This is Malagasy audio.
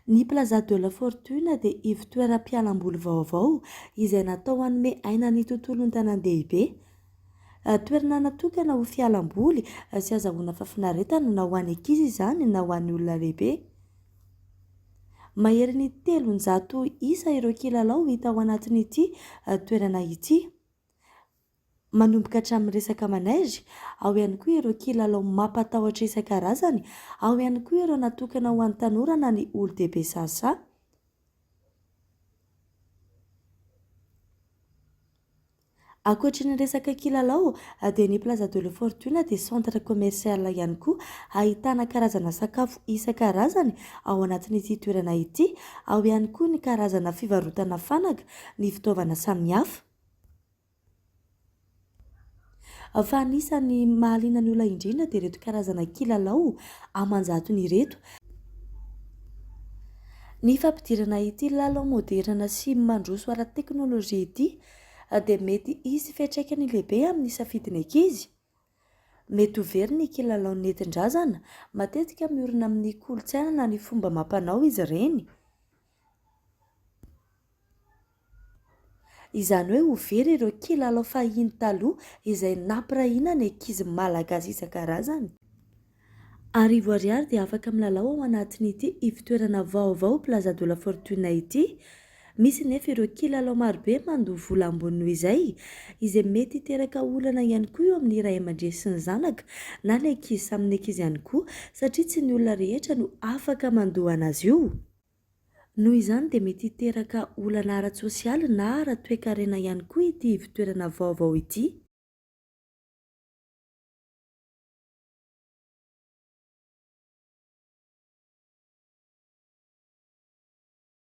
Ny Plaza de la Fortune dia ivon-toeram-pialamboly vaovao izay natao hanome aina ny tontolon'ny tanan-dehibe. Toerana natokana ho fialamboly sy azahoana fahafinaretana na ho an'ny ankizy izany na ho an'ny olona lehibe. Mahery ny 300 isa ireo kilalao hita ao anatin'ity toerana ity. Manomboka hatramin'ny resaka manaizy, ao ihany koa ireo kilalao mampatahotra isan-karazany, ao ihany koa ireo natokana ho an'ny tanora na ny olon-dehibe sasa. Ankoatra ny resaka kilalao dia ny Plaza de la Fortune dia centre commercial ihany koa, ahitana karazana sakafo isan-karazany ao anatin'ity toerana ity, ao ihany koa ny karazana fivarotana fanaka, ny fitaovana samihafa. Fa anisan'ny mahaliana ny olona indrindra dia ireto karazana kilalao aman-jatony ireto. Ny fampidirana ity lalao moderna sy mandroso ara-teknôlôjia ity dia mety hisy fiantraikany lehibe amin'ny safidiny ankizy. Mety ho very ny kilalao nentin-drazana, matetika miorina amin'ny kolontsaina na ny fomba amam-panao izy ireny. Izany hoe ho very ireo kilalao fahiny taloha izay nampirahina ny ankizy malagasy isan-karazany. Arivo ariary dia afaka milalao ao anatin'ity ivon-toerana vaovao Plaza de la Fortune ity. Misy nefa ireo kilalao marobe mandoha vola ambony noho izay mety hiteraka olana ihany koa eo amin'ny ray aman-dreny sy ny zanaka na ny ankizy samy ankizy ihany koa, satria tsy ny olona rehetra no afaka mandoha anazy io. Noho izany dia mety hiteraka olana ara-tsosialy na ara-toekarena ihany koa ity ivon-toerana vaovao ity.